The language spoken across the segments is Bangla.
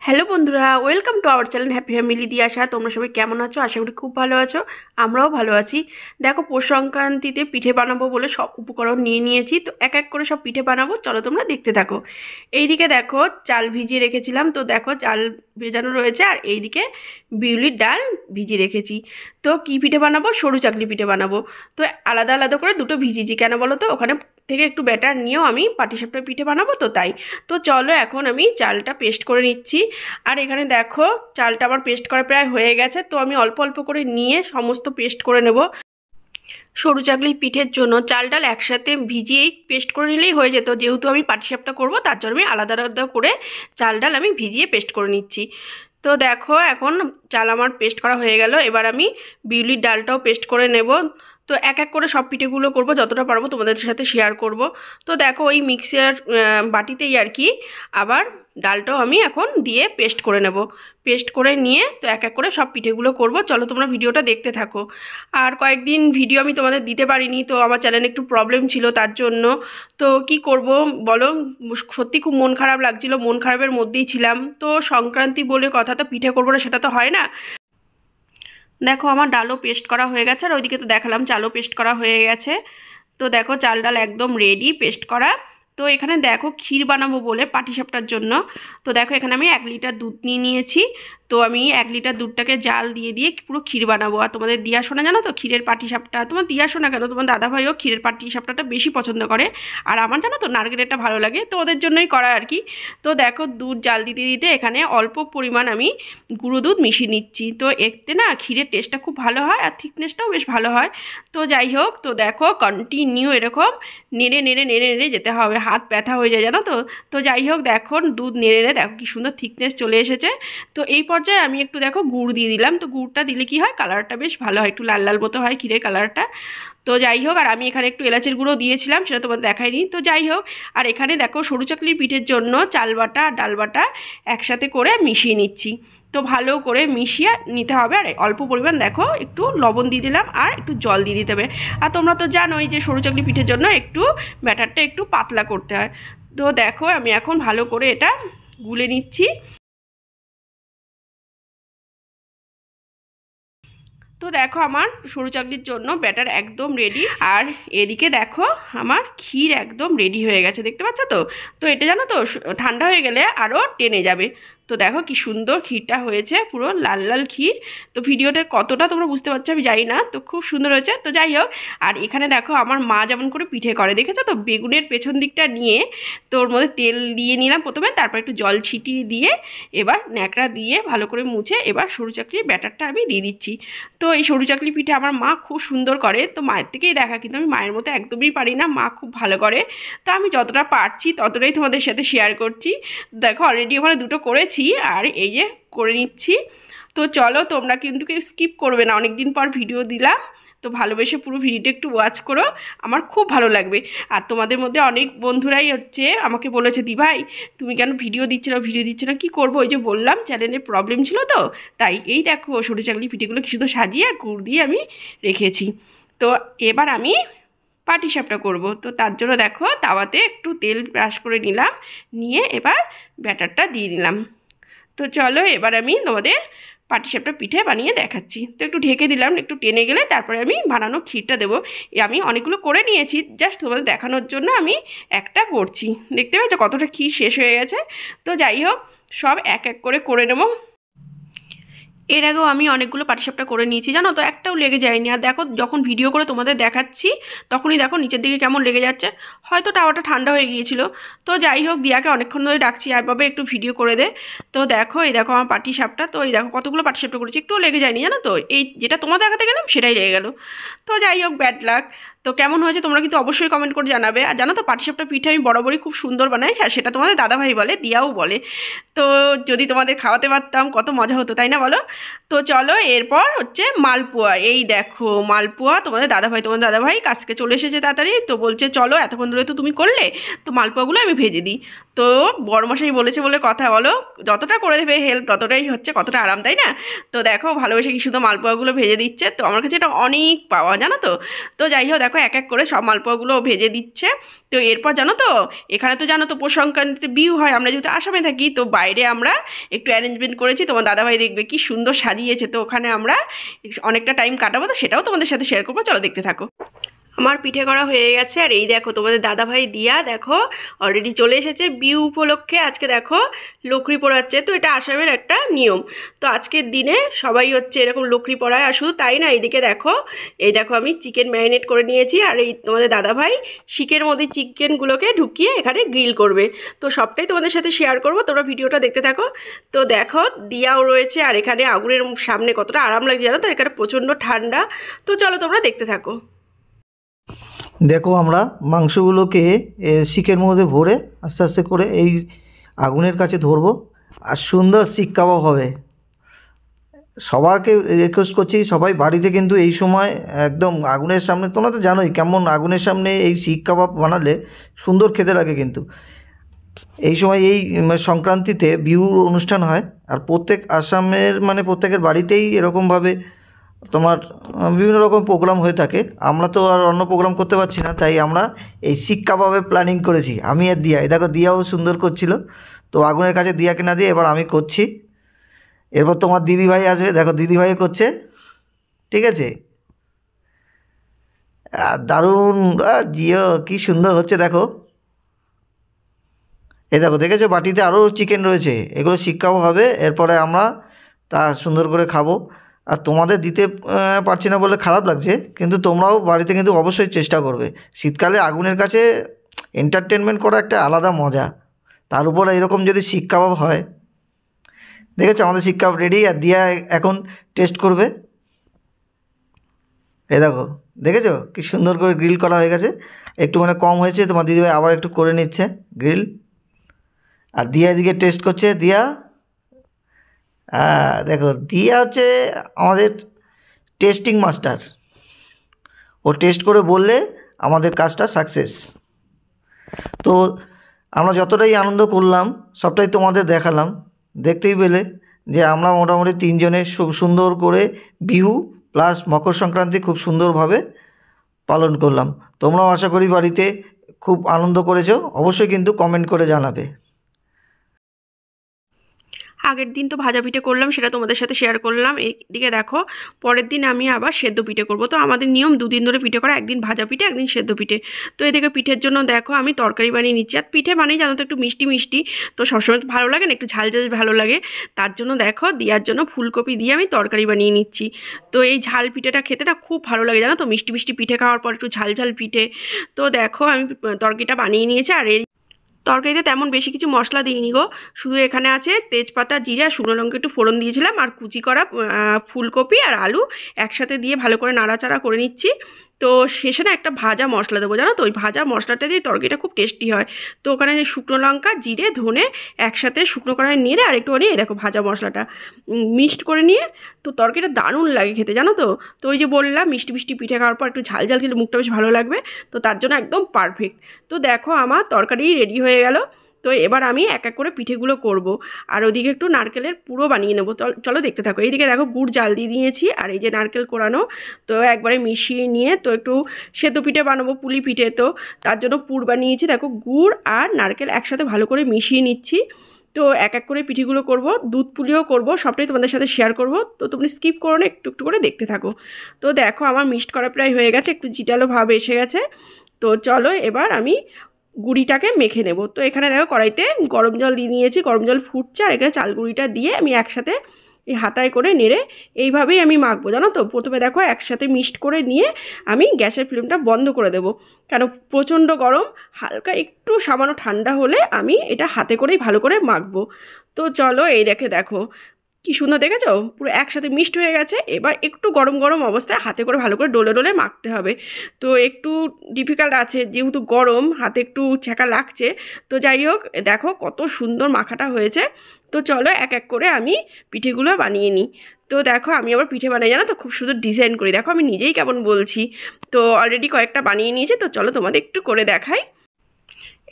হ্যালো বন্ধুরা, welcome to our channel happy family দিয়ে আসা। তোমরা সবাই কেমন আছো? আশা করি খুব ভালো আছো। আমরাও ভালো আছি। দেখো, পৌষ সংক্রান্তিতে পিঠে বানাবো বলে সব উপকরণ নিয়ে নিয়েছি। তো এক এক করে সব পিঠে বানাবো, চলো তোমরা দেখতে থাকো। এইদিকে দেখো চাল ভিজিয়ে রেখেছিলাম, তো দেখো চাল ভেজানো রয়েছে। আর এইদিকে বিউলির ডাল ভিজিয়ে রেখেছি। তো কী পিঠে বানাবো? সরু চাকলি পিঠে বানাবো। তো আলাদা আলাদা করে দুটো ভিজিয়েছি, কেন বলো তো? ওখানে থেকে একটু ব্যাটার নিয়েও আমি পাটিসাপটা পিঠে বানাবো, তো তাই। তো চলো এখন আমি চালটা পেস্ট করে নিচ্ছি। আর এখানে দেখো চালটা আমার পেস্ট করা প্রায় হয়ে গেছে। তো আমি অল্প অল্প করে নিয়ে সমস্ত পেস্ট করে নেব। সরু চাকলি পিঠের জন্য চাল ডাল একসাথে ভিজিয়েই পেস্ট করে নিলেই হয়ে যেত, যেহেতু আমি পাটিসাপটা করব তার জন্য আমি আলাদা আলাদা করে চাল ডাল আমি ভিজিয়ে পেস্ট করে নিচ্ছি। তো দেখো এখন চাল আমার পেস্ট করা হয়ে গেল। এবার আমি বিউলির ডালটাও পেস্ট করে নেব। তো এক এক করে সব পিঠেগুলো করব, যতটা পারবো তোমাদের সাথে শেয়ার করব। তো দেখো ওই মিক্সার বাটিতেই আর কি আবার ডালটাও আমি এখন দিয়ে পেস্ট করে নেব। পেস্ট করে নিয়ে তো এক এক করে সব পিঠেগুলো করব। চলো তোমরা ভিডিওটা দেখতে থাকো। আর কয়েকদিন ভিডিও আমি তোমাদের দিতে পারিনি, তো আমার চ্যানেলে একটু প্রবলেম ছিল তার জন্য। তো কি করব বলো, সত্যি খুব মন খারাপ লাগছিল, মন খারাপের মধ্যেই ছিলাম। তো সংক্রান্তি বলে কথা, তো পিঠে করবো না সেটা তো হয় না। দেখো আমার ডালও পেস্ট করা হয়ে গেছে, আর ওইদিকে তো দেখালাম চালও পেস্ট করা হয়ে গেছে। তো দেখো চাল ডাল একদম রেডি পেস্ট করা। তো এখানে দেখো ক্ষীর বানাবো বলে পাটিসাপটার জন্য। তো দেখো এখানে আমি 1 লিটার দুধ নিয়ে নিয়েছি। তো আমি 1 লিটার দুধটাকে জাল দিয়ে দিয়ে পুরো ক্ষীর বানাবো। আর তোমাদের দিয়া শোনা জানো তো, ক্ষীরের পাটিসাপটা, তোমার দিয়া শোনা কেন, তোমার দাদাভাইও ক্ষীরের পাটিসাপটাটা বেশি পছন্দ করে। আর আমার জানো তো নারকেলেরটা ভালো লাগে, তো ওদের জন্যই করা আর কি। তো দেখো দুধ জাল দিতে দিতে এখানে অল্প পরিমাণ আমি গুঁড়ো দুধ মিশিয়ে নিচ্ছি। তো এতে না ক্ষীরের টেস্টটা খুব ভালো হয়, আর থিকনেসটাও বেশ ভালো হয়। তো যাই হোক, তো দেখো কন্টিনিউ এরকম নেড়ে নেড়ে নেড়ে নেড়ে যেতে হবে, হাত ব্যথা হয়ে যায় জানো তো। তো যাই হোক দেখো দুধ নেড়ে নেড়ে দেখো কি সুন্দর থিকনেস চলে এসেছে। তো এই পর্যায়ে আমি একটু দেখো গুড় দিয়ে দিলাম। তো গুড়টা দিলে কি হয়, কালারটা বেশ ভালো হয়, একটু লাল লাল মতো হয় ক্ষীরের কালারটা। তো যাই হোক, আর আমি এখানে একটু এলাচের গুঁড়ো দিয়েছিলাম, সেটা তোমাদের দেখাইনি। তো যাই হোক, আর এখানে দেখো সরু চাকলির পিঠের জন্য চাল বাটা আর ডাল বাটা একসাথে করে মিশিয়ে নিচ্ছি। তো ভালো করে মিশিয়ে নিতে হবে। আর অল্প পরিমাণ দেখো একটু লবণ দিয়ে দিলাম, আর একটু জল দিয়ে দিতে হবে। আর তোমরা তো জানোই যে সরু চাকলি পিঠের জন্য একটু ব্যাটারটা একটু পাতলা করতে হয়। তো দেখো আমি এখন ভালো করে এটা গুলে নিচ্ছি। তো দেখো আমার সরু চাকলির জন্য ব্যাটার একদম রেডি। আর এদিকে দেখো আমার ক্ষীর একদম রেডি হয়ে গেছে, দেখতে পাচ্ছ তো। তো এটা জানো তো ঠান্ডা হয়ে গেলে আরও টেনে যাবে। তো দেখো কি সুন্দর ক্ষীরটা হয়েছে, পুরো লাল লাল ক্ষীর। তো ভিডিওটা কতটা তোমরা বুঝতে পারছো আমি জানি না, তো খুব সুন্দর হয়েছে। তো যাই হোক, আর এখানে দেখো আমার মা যেমন করে পিঠে করে দেখেছো তো, বেগুনের পেছন দিকটা নিয়ে তো ওর মধ্যে তেল দিয়ে নিলাম প্রথমে, তারপর একটু জল ছিটিয়ে দিয়ে এবার ন্যাকড়া দিয়ে ভালো করে মুছে এবার সরু চাকলির ব্যাটারটা আমি দিয়ে দিচ্ছি। তো এই সরু চাকলি পিঠে আমার মা খুব সুন্দর করে, তো মায়ের থেকেই দেখা, কিন্তু আমি মায়ের মতো একদমই পারি না, মা খুব ভালো করে। তো আমি যতটা পারছি ততটাই তোমাদের সাথে শেয়ার করছি। দেখো অলরেডি ওখানে দুটো করেছি, আর এই যে করে নিচ্ছি। তো চলো তোমরা কিন্তু কেউ স্কিপ করবে না, অনেক দিন পর ভিডিও দিলাম। তো ভালোবেসে পুরো ভিডিওটা একটু ওয়াচ করো, আমার খুব ভালো লাগবে। আর তোমাদের মধ্যে অনেক বন্ধুরাই হচ্ছে আমাকে বলেছে, দি ভাই তুমি কেন ভিডিও দিচ্ছ না, কী করবো, ওই যে বললাম চ্যানেলের প্রবলেম ছিল তো তাই। এই দেখো সরু চাকলি পিঠেগুলো কি শুধু সাজিয়ে আর গুড় দিয়ে আমি রেখেছি। তো এবার আমি পাটিসাপটা করব। তো তার জন্য দেখো তাওয়াতে একটু তেল ব্রাশ করে নিলাম, নিয়ে এবার ব্যাটারটা দিয়ে দিলাম। তো চলো এবার আমি তোমাদের পাটিসাপটা পিঠে বানিয়ে দেখাচ্ছি। তো একটু ঢেকে দিলাম, একটু টেনে গেলে তারপরে আমি বানানো ক্ষীরটা দেবো। আমি অনেকগুলো করে নিয়েছি, জাস্ট তোমাদের দেখানোর জন্য আমি একটা করছি। দেখতে পাচ্ছ কতটা ক্ষীর শেষ হয়ে গেছে। তো যাই হোক, সব এক এক করে করে নেবো। এর আগেও আমি অনেকগুলো পাটিসাপটা করে নিয়েছি জানো তো, একটাও লেগে যায়নি। আর দেখো যখন ভিডিও করে তোমাদের দেখাচ্ছি তখনই দেখো নিচের দিকে কেমন লেগে যাচ্ছে, হয়তো টাওয়াটা ঠান্ডা হয়ে গিয়েছিল। তো যাই হোক, দিয়াকে অনেকক্ষণ ধরে ডাকছি, আর বাবা একটু ভিডিও করে দে। তো দেখো এই দেখো আমার পাটিসাপটা, তো এই দেখো কতগুলো পাটিসাপটা করেছি, একটুও লেগে যায়নি জানো তো। এই যেটা তোমার দেখাতে গেলাম সেটাই লেগে গেল। তো যাই হোক, ব্যাড লাক। তো কেমন হয়েছে তোমরা কিন্তু অবশ্যই কমেন্ট করে জানাবে। আর জানো তো পাটিসাপটা পিঠে আমি বরাবরই খুব সুন্দর বানাই, আর সেটা তোমাদের দাদাভাই বলে, দিয়াও বলে। তো যদি তোমাদের খাওয়াতে পারতাম কত মজা হতো, তাই না বলো। তো চলো এরপর হচ্ছে মালপোয়া। এই দেখো মালপোয়া, তোমাদের দাদাভাই কাছ থেকে চলে এসেছে তাড়াতাড়ি। তো বলছে চলো এতক্ষণ ধরে তো তুমি করলে, তো মালপোয়াগুলো আমি ভেজে দিই। তো বড়মশাই বলেছে বলে কথা, বলো যতটা করে দেবে হেল্প ততটাই হচ্ছে কতটা আরাম, তাই না। তো দেখো ভালোবেসে কি শুধু মালপোয়াগুলো ভেজে দিচ্ছে, তো আমার কাছে এটা অনেক পাওয়া জানো তো। তো যাই হোক দেখো দেখো এক এক করে সব মালপোয়াগুলো ভেজে দিচ্ছে। তো এরপর জানো তো এখানে তো জানো তো পৌষ সংক্রান্তিতে বিহু হয়, আমরা যেহেতু আসামে থাকি তো বাইরে আমরা একটু অ্যারেঞ্জমেন্ট করেছি। তোমার দাদাভাই দেখবে কি সুন্দর সাজিয়েছে, তো ওখানে আমরা অনেকটা টাইম কাটাবো, তো সেটাও তোমাদের সাথে শেয়ার করবো। চলো দেখতে থাকো। আমার পিঠে করা হয়ে গেছে, আর এই দেখো তোমাদের দাদাভাই দিয়া দেখো অলরেডি চলে এসেছে বিহু উপলক্ষে। আজকে দেখো লকড়ি পোড়াচ্ছে, তো এটা আসামের একটা নিয়ম। তো আজকের দিনে সবাই হচ্ছে এরকম লকড়ি পোড়ায়। আর শুধু তাই না, এইদিকে দেখো এই দেখো আমি চিকেন ম্যারিনেট করে নিয়েছি, আর এই তোমাদের দাদাভাই শিকের মধ্যে চিকেনগুলোকে ঢুকিয়ে এখানে গ্রিল করবে। তো সবটাই তোমাদের সাথে শেয়ার করবো, তোমরা ভিডিওটা দেখতে থাকো। তো দেখো দিয়াও রয়েছে, আর এখানে আগুনের সামনে কতটা আরাম লাগছে জানো তো, এখানে প্রচণ্ড ঠান্ডা। তো চলো তোমরা দেখতে থাকো। দেখো আমরা মাংসগুলোকে শিকের মধ্যে ভরে আস্তে আস্তে করে এই আগুনের কাছে ধরবো, আর সুন্দর শিক কাবাব হবে। সবাইকে রিকোয়েস্ট করছি, সবাই বাড়িতে কিন্তু এই সময় একদম আগুনের সামনে, তোমরা তো জানোই কেমন আগুনের সামনে এই শিক কাবাব বানালে সুন্দর খেতে লাগে। কিন্তু এই সময় এই সংক্রান্তিতে বিহুর অনুষ্ঠান হয়, আর প্রত্যেক আসামের প্রত্যেকের বাড়িতেই এরকমভাবে তোমার বিভিন্ন রকম প্রোগ্রাম হয়ে থাকে। আমরা তো আর অন্য প্রোগ্রাম করতে পারছি না, তাই আমরা এই শিক কাবাবের প্ল্যানিং করেছি আমি আর দিয়া। এই দেখো দিয়াও সুন্দর করছিল, তো আগুনের কাছে দিয়াকে না দিয়ে এবার আমি করছি। এরপর তোমার দিদিভাই আসবে, দেখো দিদিভাইও করছে, ঠিক আছে। দারুণ জিও, কি সুন্দর হচ্ছে দেখো। এই দেখো দেখেছো বাটিতে আরও চিকেন রয়েছে, এগুলো শিক কাবাব হবে। এরপরে আমরা তা সুন্দর করে খাবো। আর তোমাদের দিতে পারছি না বলে খারাপ লাগছে, কিন্তু তোমরাও বাড়িতে কিন্তু অবশ্যই চেষ্টা করবে। শীতকালে আগুনের কাছে এন্টারটেনমেন্ট করা একটা আলাদা মজা, তার উপর এরকম যদি শিক কাবাব হয়। দেখেছো আমাদের শিক কাবাব রেডি, আর দিয়া এখন টেস্ট করবে। এই দেখো দেখেছো কি সুন্দর করে গ্রিল করা হয়ে গেছে। একটু কম হয়েছে, তোমার দিদিভাই আবার একটু করে নিচ্ছে গ্রিল। আর দিয়া এদিকে টেস্ট করছে। দিয়া দেখো দিয়া হচ্ছে আমাদের টেস্টিং মাস্টার, ও টেস্ট করে বললে আমাদের কাজটা সাকসেস। তো আমরা যতটাই আনন্দ করলাম সবটাই তোমাদের দেখালাম, দেখতেই পেলে যে আমরা মোটামুটি তিনজনে খুব সুন্দর করে বিহু প্লাস মকর সংক্রান্তি খুব সুন্দরভাবে পালন করলাম। তোমরাও আশা করি বাড়িতে খুব আনন্দ করেছো, অবশ্যই কিন্তু কমেন্ট করে জানাবে। আগের দিন তো ভাজা পিঠে করলাম, সেটা তোমাদের সাথে শেয়ার করলাম। এইদিকে দেখো পরের দিন আমি আবার সেদ্ধ পিঠে করব। তো আমাদের নিয়ম দুদিন ধরে পিঠে করা, একদিন ভাজা পিঠে একদিন সেদ্ধ পিঠে। তো এদিকে পিঠের জন্য দেখো আমি তরকারি বানিয়ে নিচ্ছি। আর পিঠে মানেই জানো তো একটু মিষ্টি মিষ্টি, তো সবসময় তো ভালো লাগে না, একটু ঝাল ঝাল ভালো লাগে। তার জন্য দেখো দেওয়ার জন্য ফুলকপি দিয়ে আমি তরকারি বানিয়ে নিচ্ছি। তো এই ঝাল পিঠেটা খেতে না খুব ভালো লাগে জানো তো, মিষ্টি মিষ্টি পিঠে খাওয়ার পর একটু ঝাল ঝাল পিঠে। তো দেখো আমি তরকারিটা বানিয়ে নিয়েছি। আর এই তরকারিতে তেমন বেশি কিছু মশলা দিইনি গো, শুধু এখানে আছে তেজপাতা, জিরা, শুকনো লঙ্কা একটু ফোড়ন দিয়েছিলাম, আর কুচি করা ফুলকপি আর আলু একসাথে দিয়ে ভালো করে নাড়াচাড়া করে নিচ্ছি। তো শেষে না একটা ভাজা মশলা দেবো জানো তো, ওই ভাজা মশলাটা দিয়ে তরকারিটা খুব টেস্টি হয়। তো ওখানে যে শুকনো লঙ্কা, জিরে, ধনে একসাথে শুকনো কড়াই নেড়ে আর একটুখানি এই দেখো ভাজা মশলাটা মিক্সড করে নিয়ে, তো তরকারিটা দারুণ লাগে খেতে জানো তো। তো ওই যে বললাম মিষ্টি মিষ্টি পিঠে খাওয়ার পর একটু ঝাল ঝাল খেলে মুখটা বেশ ভালো লাগবে, তো তার জন্য একদম পারফেক্ট। তো দেখো আমার তরকারি রেডি হয়ে গেল। তো এবার আমি এক এক করে পিঠেগুলো করব, আর ওদিকে একটু নারকেলের পুরো বানিয়ে নেবো। চলো দেখতে থাকো। এইদিকে দেখো গুড় জাল দিয়ে দিয়েছি, আর এই যে নারকেল কোরানো, তো একবারে মিশিয়ে নিয়ে তো একটু সেদ্ধ পিঠে বানাবো, পুলি পিঠে। তো তার জন্য পুর বানিয়েছি, দেখো গুড় আর নারকেল একসাথে ভালো করে মিশিয়ে নিচ্ছি। তো এক এক করে পিঠেগুলো করব, দুধ পুলিও করব, সবটাই তোমাদের সাথে শেয়ার করব। তো তুমি স্কিপ করো না, একটু একটু করে দেখতে থাকো। তো দেখো আমার মিক্সড করা প্রায় হয়ে গেছে, একটু জিটালো ভাব এসে গেছে। তো চলো এবার আমি গুঁড়িটাকে মেখে নেব। তো এখানে দেখো কড়াইতে গরম জল দিয়ে নিয়েছি, গরম জল ফুটছে, আর এখানে চাল গুঁড়িটা দিয়ে আমি একসাথে এই হাতায় করে নেড়ে এইভাবেই আমি মাখবো জানো তো। প্রথমে দেখো একসাথে মিক্সড করে নিয়ে আমি গ্যাসের ফ্লেমটা বন্ধ করে দেবো, কেন প্রচণ্ড গরম, হালকা একটু সামান্য ঠান্ডা হলে আমি এটা হাতে করেই ভালো করে মাখবো। তো চলো এই দেখো কি সুন্দর দেখেছো, পুরো একসাথে মিক্সড হয়ে গেছে। এবার একটু গরম গরম অবস্থায় হাতে করে ভালো করে ডলে ডলে মাখতে হবে। তো একটু ডিফিকাল্ট আছে যেহেতু গরম, হাতে একটু ছ্যাঁকা লাগছে। তো যাই হোক দেখো কত সুন্দর মাখাটা হয়েছে। তো চলো এক এক করে আমি পিঠেগুলো বানিয়ে নিই। তো দেখো আমি আবার পিঠে বানাই জানো তো, খুব সুন্দর ডিজাইন করি, দেখো আমি নিজেই কেমন বলছি। তো অলরেডি কয়েকটা বানিয়ে নিয়েছি, তো চলো তোমাদের একটু করে দেখাই।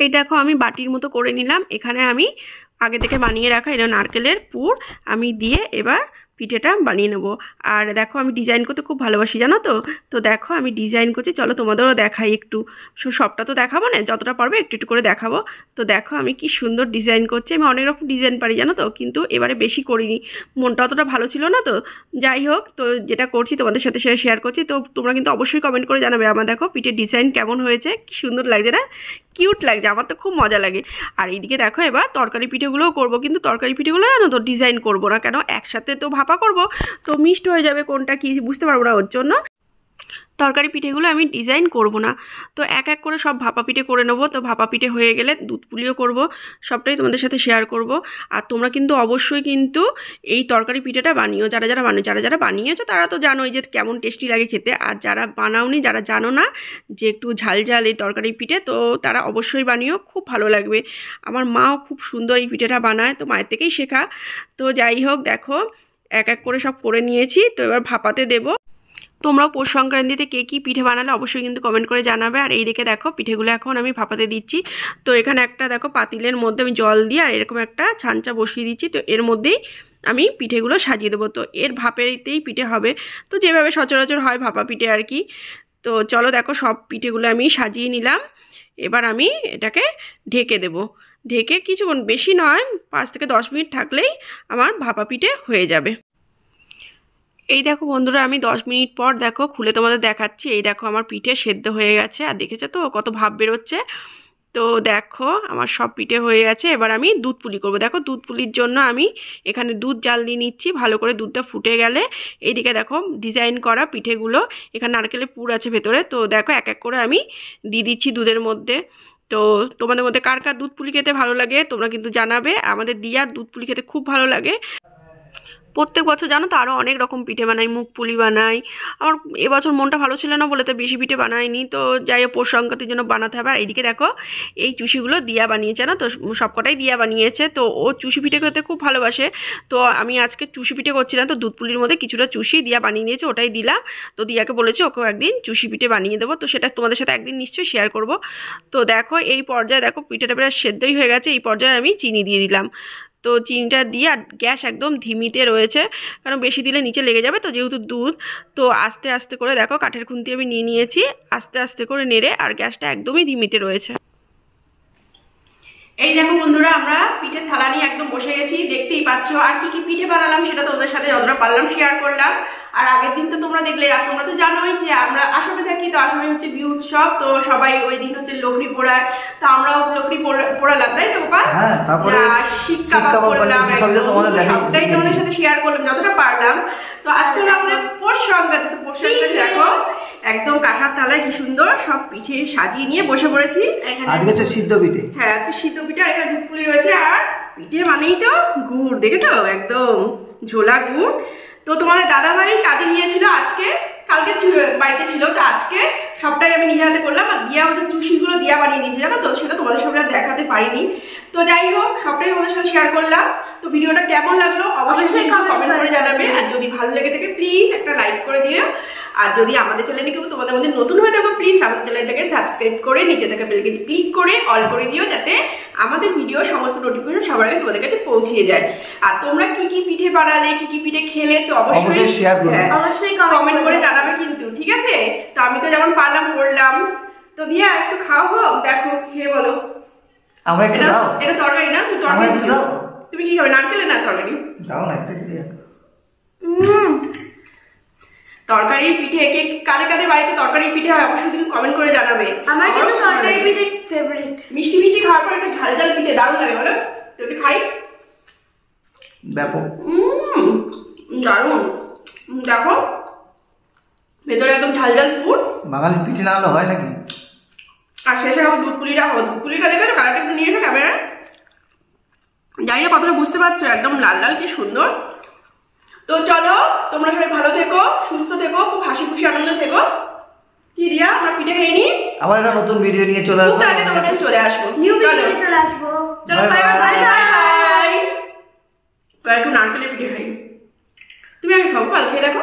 এই দেখো আমি বাটির মতো করে নিলাম, এখানে আমি আগে থেকে বানিয়ে রাখা এটা নারকেলের পুর আমি দিয়ে এবার পিঠেটা বানিয়ে নেবো। আর দেখো আমি ডিজাইন করতে খুব ভালোবাসি জানো তো। তো দেখো আমি ডিজাইন করছি, চলো তোমাদেরও দেখাই একটু। সবটা তো দেখাবো না, যতটা পারবো একটু একটু করে দেখাবো। তো দেখো আমি কি সুন্দর ডিজাইন করছি। আমি অনেক রকম ডিজাইন পারি জানো তো, কিন্তু এবারে বেশি করিনি, মনটা অতটা ভালো ছিল না। তো যাই হোক, তো যেটা করছি তোমাদের সাথে সেটা শেয়ার করছি। তো তোমরা কিন্তু অবশ্যই কমেন্ট করে জানাবে আমার দেখো পিঠের ডিজাইন কেমন হয়েছে, কি সুন্দর লাগছে না, কিউট লাগছে, আমার তো খুব মজা লাগে। আর এইদিকে দেখো এবার তরকারি পিঠেগুলোও করবো, কিন্তু তরকারি পিঠেগুলো জানো তো ডিজাইন করবো না, কেন একসাথে তো ভাপা করব, তো মিক্সড হয়ে যাবে, কোনটা কি বুঝতে পারবো না, ওর জন্য তরকারি পিঠেগুলো আমি ডিজাইন করব না। তো এক এক করে সব ভাপা পিঠে করে নেবো। তো ভাপা পিঠে হয়ে গেলে দুধ পুলিও করব, সবটাই তোমাদের সাথে শেয়ার করব। আর তোমরা কিন্তু অবশ্যই কিন্তু এই তরকারি পিঠেটা বানিও, যারা যারা যারা যারা বানিয়েছো তারা তো জানোই যে কেমন টেস্টি লাগে খেতে। আর যারা বানাওনি, যারা জানো না যে একটু ঝাল ঝাল এই তরকারি পিঠে, তো তারা অবশ্যই বানিও, খুব ভালো লাগবে। আমার মাও খুব সুন্দর এই পিঠেটা বানায়, তো মায়ের থেকেই শেখা। তো যাই হোক দেখো এক এক করে সব করে নিয়েছি, তো এবার ভাপাতে দেবো। তোমরাও পৌষ সংক্রান্তিতে কে কী পিঠে বানালে অবশ্যই কিন্তু কমেন্ট করে জানাবে। আর এই দিকে দেখো পিঠেগুলো এখন আমি ভাপাতে দিচ্ছি। তো এখানে একটা দেখো পাতিলের মধ্যে আমি জল দিয়ে আর এরকম একটা ছাঁচা বসিয়ে দিচ্ছি। তো এর মধ্যেই আমি পিঠেগুলো সাজিয়ে দেবো। তো এর ভাপেতেই পিঠে হবে, তো যেভাবে সচরাচর হয় ভাপা পিঠে আর কি। তো চলো দেখো সব পিঠেগুলো আমি সাজিয়ে নিলাম। এবার আমি এটাকে ঢেকে দেবো। ঢেকে কিছুক্ষণ, বেশি নয়, 5 থেকে 10 মিনিট থাকলেই আমার ভাপা পিঠে হয়ে যাবে। এই দেখো বন্ধুরা, আমি 10 মিনিট পর দেখো খুলে তোমাদের দেখাচ্ছি। এই দেখো আমার পিঠে সেদ্ধ হয়ে গেছে, আর দেখেছো তো কত ভাপ বেরোচ্ছে। তো দেখো আমার সব পিঠে হয়ে গেছে। এবার আমি দুধ পুলি করবো। দেখো দুধ পুলির জন্য আমি এখানে দুধ জাল দিয়ে নিচ্ছি, ভালো করে দুধটা ফুটে গেলে এইদিকে দেখো ডিজাইন করা পিঠেগুলো, এখানে নারকেলের পুর আছে ভেতরে। তো দেখো এক এক করে আমি দিয়ে দিচ্ছি দুধের মধ্যে। তো তোমাদের মধ্যে কার কার দুধ পুলি খেতে ভালো লাগে তোমরা কিন্তু জানাবে। আমাদের দিয়ার দুধ পুলি খেতে খুব ভালো লাগে। প্রত্যেক বছর জানো তো আরও অনেক রকম পিঠে বানাই, মুগ পুলি বানাই। আমার এবছর মনটা ভালো ছিল না বলে তো বেশি পিঠে বানাইনি। তো যাই হোক পৌষ সংক্রান্তির জন্য বানাতে হবে। আর এইদিকে দেখো এই চুষিগুলো দিয়া বানিয়েছে না, তো সবকটাই দিয়া বানিয়েছে। তো ও চুষি পিঠে খেতে খুব ভালোবাসে। তো আমি আজকে চুষি পিঠে করছিলাম, তো দুধ পুলির মধ্যে কিছুটা চুষি দিয়া বানিয়ে নিয়েছে, ওটাই দিলাম। তো দিয়াকে বলেছে ওকেও একদিন চুষি পিঠে বানিয়ে দেবো, তো সেটা তোমাদের সাথে একদিন নিশ্চয়ই শেয়ার করব। তো দেখো এই পর্যায়ে দেখো পিঠেটা প্রায় সেদ্ধই হয়ে গেছে। এই পর্যায়ে আমি চিনি দিয়ে দিলাম। তো চিনিটা দিয়ে, আর গ্যাস একদম ধিমিতে রয়েছে, কারণ বেশি দিলে নিচে লেগে যাবে, তো যেহেতু দুধ। তো আস্তে আস্তে করে দেখো কাঠের খুন্তি আমি নিয়ে নিয়েছি, আস্তে আস্তে করে নেড়ে, আর গ্যাসটা একদমই ধিমিতে রয়েছে। এই দেখো বন্ধুরা, আমরা পিঠের থালা নিয়ে একদম বসে গেছি, দেখতেই পাচ্ছ। আর কি কি পিঠে বানালাম সেটা তোমাদের সাথে যতটা পারলাম শেয়ার করলাম। আর আগের দিন তো তোমরা দেখলে, আর তোমরা তো জানোই যে আমরা আসামে থাকি, তো আসামে হচ্ছে বিহু উৎসব, তো সবাই ওই দিন হচ্ছে লোকরি পোড়ায়। তো আমরাও লোকরি পোড়ালাম, তাই তো গোপাল? হ্যাঁ, তারপরে শিক কাবাব করলাম, সবটাই তোমাদের সাথে শেয়ার করলাম যতটা পারলাম। তো আজকে হলো আমাদের পৌষ সংক্রান্তি। তো পৌষ সংক্রান্তি দেখো একদম কাঁসার থালায় কি সুন্দর সব পিঠে সাজিয়ে নিয়ে বসে পড়েছি। আজকে হচ্ছে সিদ্ধ পিঠে। হ্যাঁ আজকে সিদ্ধ পিঠে, আর এখানে দুধ পুলি রয়েছে। আর পিঠে মানেই তো গুড়, দেখেছো একদম ঝোলা গুড়। তো তোমাদের দাদাভাই কাজে গিয়েছিল আজকে, কালকে বাড়িতে ছিল, তো আজকে সবটাই আমি নিজে হাতে করলাম। আর দিয়া হচ্ছে চুষিগুলো দিয়া বানিয়ে দিয়েছি জানো তো, সেটা তোমাদের সামনে আর দেখাতে পারিনি। তো যাই হোক সবটাই তোমাদের সাথে শেয়ার করলাম। তো ভিডিওটা কেমন লাগলো অবশ্যই কমেন্ট করে জানাবে। আর যদি ভালো লেগে থাকে প্লিজ একটা লাইক করে দিও। আর যদি আমাদের চ্যানেলে কেউ তোমাদের মধ্যে নতুন হয়ে থাকো প্লিজ আমাদের চ্যানেলটাকে সাবস্ক্রাইব করে নিচে থাকা বেল আইকনটি ক্লিক করে অল করে দিও, যাতে আমাদের ভিডিও সমস্ত নোটিফিকেশন সবার আগে তোমাদের কাছে পৌঁছে যায়। আর তোমরা কি কি পিঠে বানালে, কি কি পিঠে খেলে, তো অবশ্যই শেয়ার করবে, অবশ্যই কমেন্ট করে জানাবে কিন্তু, ঠিক আছে? তো আমি তো যেমন পারলাম করলাম। তো দিয়া একটু খাও হোক, দেখো খেয়ে বলো। আমরা একটু দাও। এটা তরকারি না, তুমি তরকারি দাও। তুমি কি খাবে, নারকেলের না তরকারি? দাও না একটা দিয়ে। তরকারি পিঠে কে কাদের কাদের বাড়িতে তরকারি পিঠে হয় অবশ্যই তুমি কমেন্ট করে জানাবে। আমার কিন্তু তরকারি পিঠে ফেভারিট। মিষ্টি মিষ্টি খাওয়ার পর একটু ঝাল ঝাল পিঠে দারুণ লাগে বলো তো, একটু খাই। ব্যাপক দারুণ। দেখো ভেতরে একদম ঝাল ঝাল পুর। বাঙালি পিঠে না হলে হয় নাকি? আর শেষে আমার দুধ পুলিটা হবে। দুধ পুলিটা দেখেছো কালারটা একটু নিয়ে এসো ক্যামেরায়, জানি না কতটা বুঝতে পারছো, একদম লাল লাল কি সুন্দর। তো চলো তোমরা সবাই ভালো থেকো, সুস্থ থেকো, খুব হাসি খুশি আনন্দ থেকো। কি দিয়া আমরা পিঠে খেয়ে নি, আবার একটা নতুন ভিডিও নিয়ে চলে আসবো, তোমার কাছে চলে আসবো, নিউ ভিডিও চলে আসবো। চলো বাই বাই বাই। তো একটু নারকেলের পিঠে খাই, তুমি আগে খাও, ভালো খেয়ে দেখো।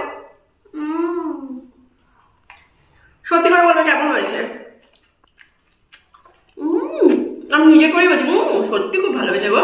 সত্যি করে বলবে কেমন হয়েছে। আমি নিজে করেই বলছি সত্যি খুব ভালো হয়েছে গো।